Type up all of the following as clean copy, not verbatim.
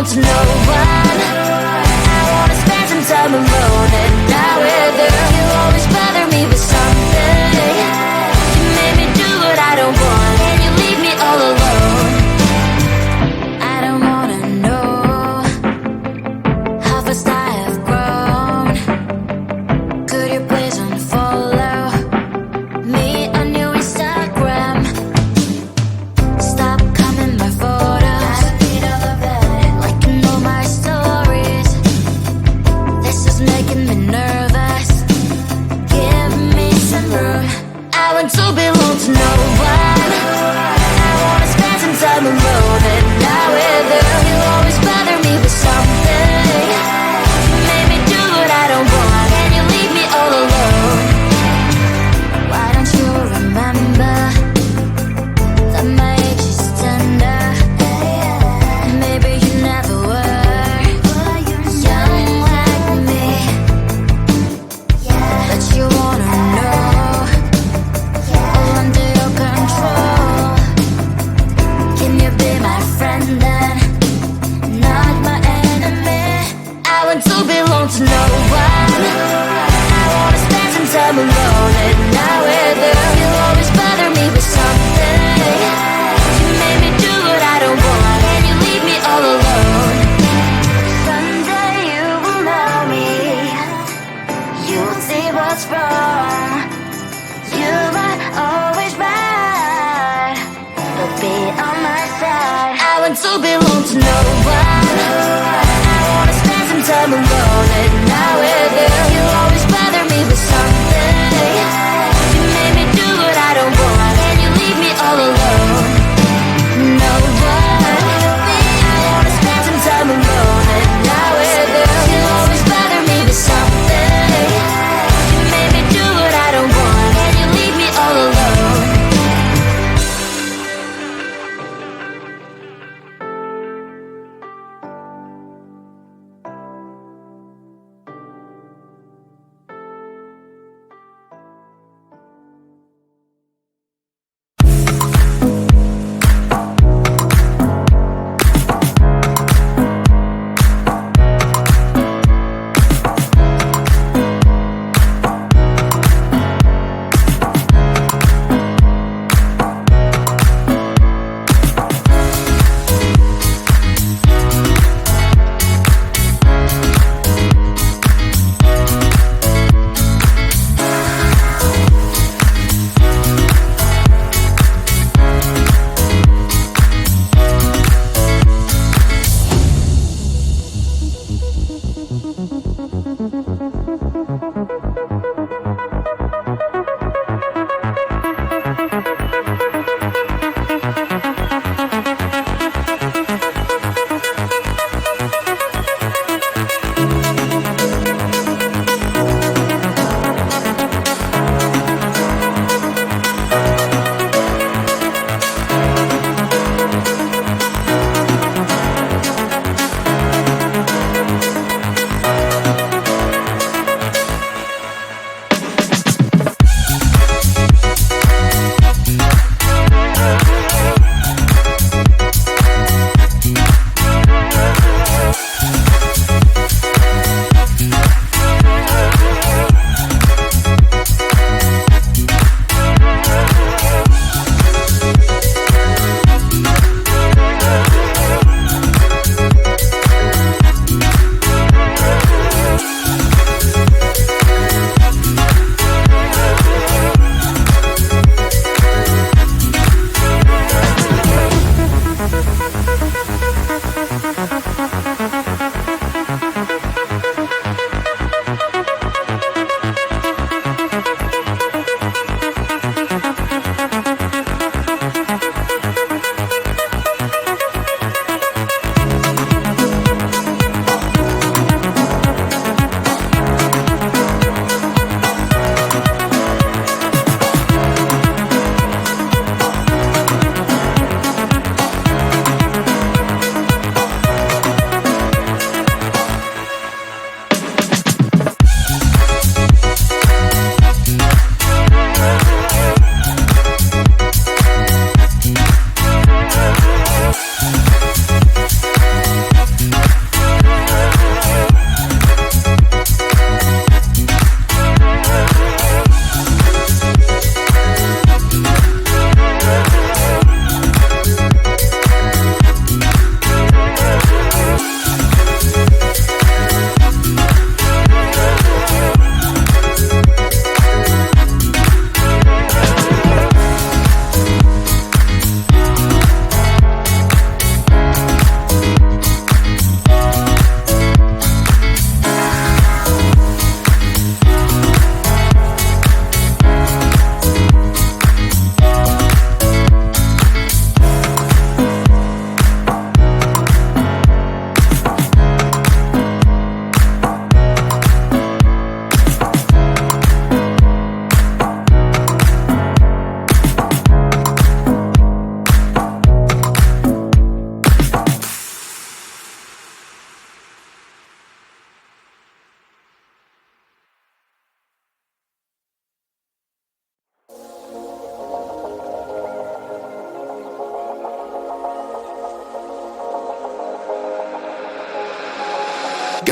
belong to no one. I wanna spend some time alone and not with you. You always bother me with something. You made me do what I don't want, and you leave me all alone. I don't wanna know how fast I have grown. Could you please unfollow me on your Instagram? Stop coming my photos. I read all of it, like you know my stories. This is making me nervous. Give me some room. I want to belong to no one. I wanna spend some time alone and not with you. You always bother me with something. You made me do what I don't want, and you leave me all alone. Why don't you remember that my age is tender? And maybe you never were young like me. But you wanna know all under your control. Can you be my friend then, not my enemy? I want to belong to no one. I wanna spend some time alone and not with you. You always bother me with something. You made me do what I don't want, and you leave me all alone. Someday you will know me. You will see what's wrong. You are always right, but be on my side. I want to belong to no one. I wanna spend some time alone and not with you. You always bother me with something. You made me do what I don't want, and you leave me all alone. No one. I wanna spend some time alone and not with you. You always bother me with something. You made me do what I don't want, and you leave me all alone.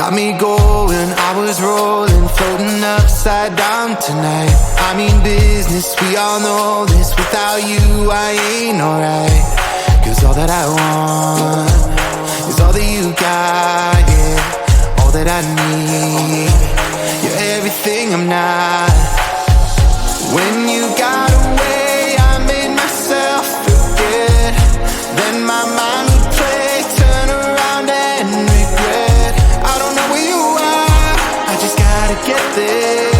got me going, I was rolling, floating upside down tonight. I mean business, we all know this. Without you, I ain't alright. Cause all that I want is all that you got, yeah. All that I need, you're everything I'm not. When you got away, I made myself forget. Then my mind would play, turn around and regret. I don't know where you are, I just gotta get there.